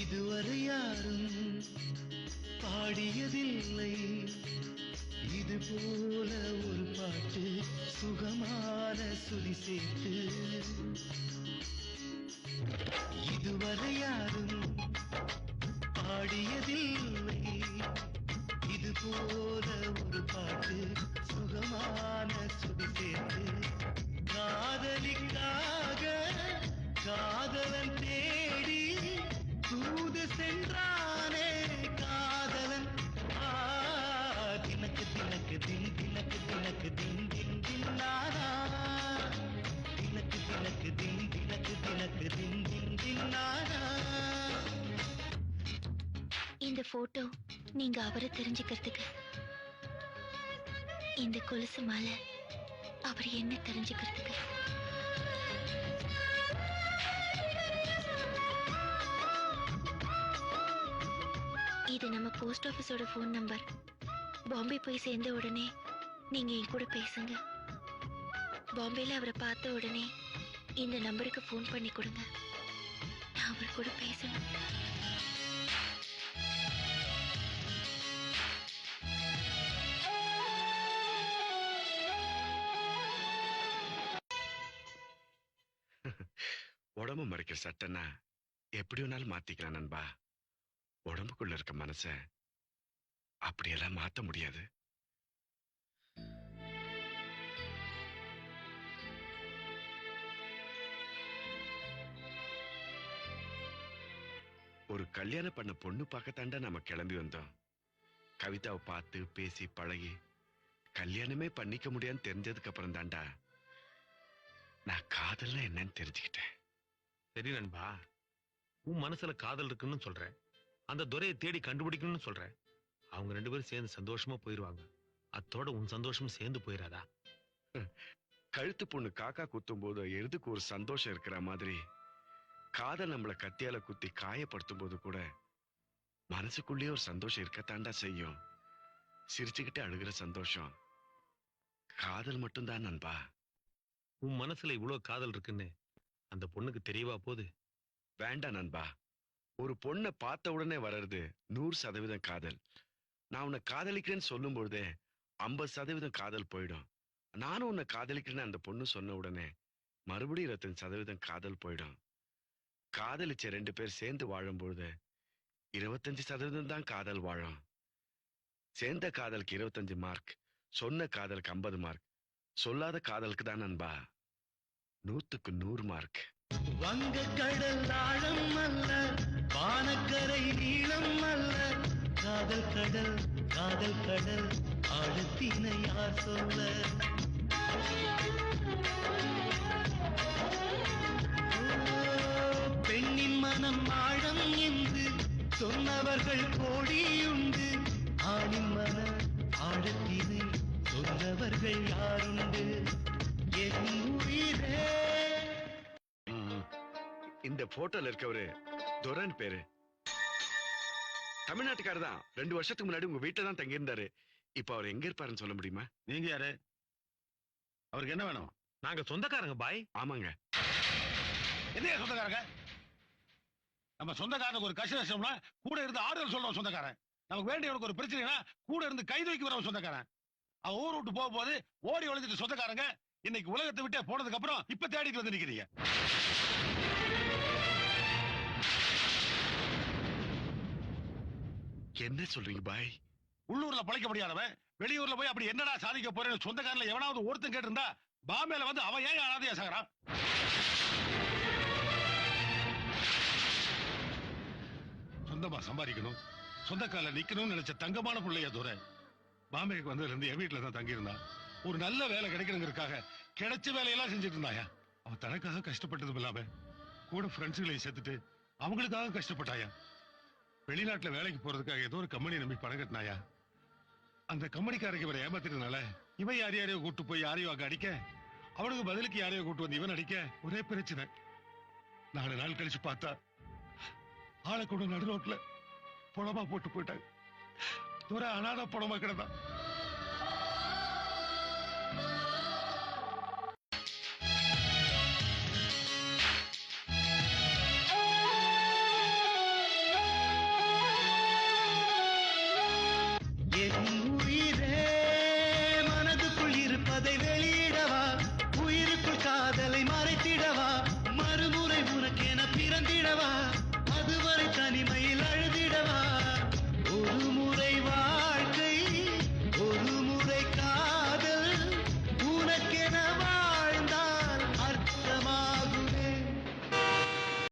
இதுவரை யாரும் பாடியதில்லை இது போல ஒரு பாட்டு சுகமான சுதி சேர்த்து இதுவரை யாரும் பாடியதில்லை இது போல ஒரு பாட்டு சுகமான சுதி சேர்த்து காதலிக்காக காதலன் தேடி தூது சென்றானே காதலன் தினக்கு தினக்கு தின் தினக்கு தினக்கு தின் தின் தின்னானா தினக்கு தினக்கு தின் தினக்கு தினக்கு தின் தின் தின்னானா. இந்த போட்டோ நீங்க அவரை தெரிஞ்சுக்கிறதுக்கு, இந்த கொலுசு மாலை அவர் என்ன தெரிஞ்சுக்கிறதுக்கு. இது நம்ம போஸ்ட் ஆபீஸோட போன் நம்பர். பாம்பே போய் சேர்ந்த உடனே நீங்க என் கூட பேசுங்க. பாம்பேல அவரை பார்த்த உடனே இந்த நம்பருக்கு போன் பண்ணி கொடுங்க. நான் அவர் கூட பேசணும். உடம்பு மறைக்கிற சட்டன்னா எப்படி வேணாலும் மாத்திக்கலாம் நண்பா. உடம்புக்குள்ள இருக்க மனச அப்படியெல்லாம் மாத்த முடியாது. ஒரு கல்யாணம் பண்ண பொண்ணு பார்க்கத்தாண்டா நம்ம கிளம்பி வந்தோம். கவிதாவை பார்த்து பேசி பழகி கல்யாணமே பண்ணிக்க முடியான்னு தெரிஞ்சதுக்கு அப்புறம் தாண்டா நான் காதல்னா என்னன்னு தெரிஞ்சுக்கிட்டேன். சரி நண்பா, உன் மனசுல காதல் இருக்குன்னு சொல்ற, அந்த துரையை தேடி கண்டுபிடிக்கணும்னு சொல்ற. அவங்க 2 பேரும் சேர்ந்து சந்தோஷமா போயிருவாங்க. அத்தோட உன் சந்தோஷம் சேர்ந்து போயிடாதா? கழுத்து பொண்ணு காக்கா குத்தும் போது எதுக்கு ஒரு சந்தோஷம் இருக்கிற மாதிரி காதல் நம்மளை கத்தியால குத்தி காயப்படுத்தும் போது கூட மனசுக்குள்ளேயே ஒரு சந்தோஷம் இருக்கத்தாண்டா செய்யும். சிரிச்சுக்கிட்டு அழுகிற சந்தோஷம் காதல் மட்டும்தான் நண்பா. உன் மனசுல இவ்வளவு காதல் இருக்குன்னு அந்த பொண்ணுக்கு தெரியவா போகுது? வேண்டாம் நண்பா. ஒரு பொண்ணை பார்த்த உடனே வர்றது 100% காதல். நான் உன்னை காதலிக்கிறேன்னு சொல்லும் பொழுதே 50% காதல் போயிடும். நானும் உன்னை காதலிக்கிறேன்னு அந்த பொண்ணு சொன்ன உடனே மறுபடியும் 25% காதல் போயிடும். காதலிச்ச 2 பேர் சேர்ந்து வாழும் பொழுது 25% தான் காதல் வாழும். சேர்ந்த காதலுக்கு 25 மார்க், சொன்ன காதலுக்கு 50 மார்க், சொல்லாத காதலுக்கு தான் நண்பா 100க்கு 100 மார்க். வங்க கடல் ஆழம் அல்ல, வானக்கரை நீளம் அல்ல, காதல் கடல் காதல் கடல் ஆழத்தினை யார் சொல்ல. பெண்ணின் மனம் ஆழம் என்று சொன்னவர்கள் கோடியுண்டு, ஆணின் மன ஆழத்தினை சொன்னவர்கள் யாருண்டு. என் உயிரே. இந்த போட்டோல இருக்கவரு துரன் பேரு. தமிழ்நாட்டுக்காரர் தான். 2 வருஷத்துக்கு முன்னாடி உங்க வீட்டுல தான் தங்கி இருந்தாரு. இப்ப அவர் எங்க இருப்பாருன்னு சொல்ல முடியுமா? நீங்க யாரு? அவருக்கு என்ன வேணும்? நாங்க சொந்தக்காரங்க பாய். ஆமாங்க. என்ன சொந்தக்காரங்க? நம்ம சொந்தக்காரனுக்கு ஒரு கஷ்ட நஷ்டம்னா கூட இருந்து ஆறுதல் சொல்றோம் சொந்தக்காரன். நமக்கு வேண்டியவனுக்கு ஒரு பிரச்சனைனா கூட இருந்து கை தூக்கி வரவன் சொந்தக்காரன். அவன் ஊர் விட்டு போகும்போது ஓடி ஒளிஞ்சிட்டு சொந்தக்காரங்க இன்னைக்கு உலகத்தை விட்டே போனதுக்கு அப்புறம் இப்ப தேடிட்டு வந்து நிக்கிறீங்க. என்ன சொல்றீங்க பாய்? உள்ளூர்ல பழைக்க முடியாதவன் வெளியூர்ல போய் அப்படி என்னடா சாதிக்க போறேன்னு சொந்தக்காரன்ல எவனாவது ஒருத்தன் கேட்டிருந்தா பாம்பேல வந்து அவன் ஏன் அனாதையா சாகுறான்? சொந்தமா சம்பாதிக்கணும், சொந்த கால நிக்கணும்னு நினைச்ச தங்கமான பிள்ளைய தூர பாம்பேக்கு வந்ததுல இருந்து என் வீட்டுல தான் தங்கி இருந்தான். ஒரு நல்ல வேலை கிடைக்கணுங்கிறதுக்காக கிடைச்ச வேலையெல்லாம் செஞ்சுட்டு இருந்தாயா. அவன் தனக்காக கஷ்டப்பட்டதும் இல்லாம கூட ஃப்ரெண்ட்ஸுகளையும் சேர்த்துட்டு அவங்களுக்காக கஷ்டப்பட்டாயா. வெளிநாட்டுல வேலைக்கு போறதுக்காக ஏதோ ஒரு கம்பெனி நம்பி பணம் கட்டினாயா. அந்த கம்பெனிக்காரங்க இவரை ஏமாத்தினால இவன் யாரையோ கூட்டு போய் யாரையோ அங்க அடிக்க, அவனுக்கு பதிலுக்கு யாரையோ கூட்டு வந்து இவன் அடிக்க ஒரே பிரச்சனை. 4 நாள் கழிச்சு பார்த்தா ஆளை கூட நடு ரோட்ல புடமா போட்டு போயிட்டாங்க. ஒரு அனாத புடமா கிடந்தான். வரவா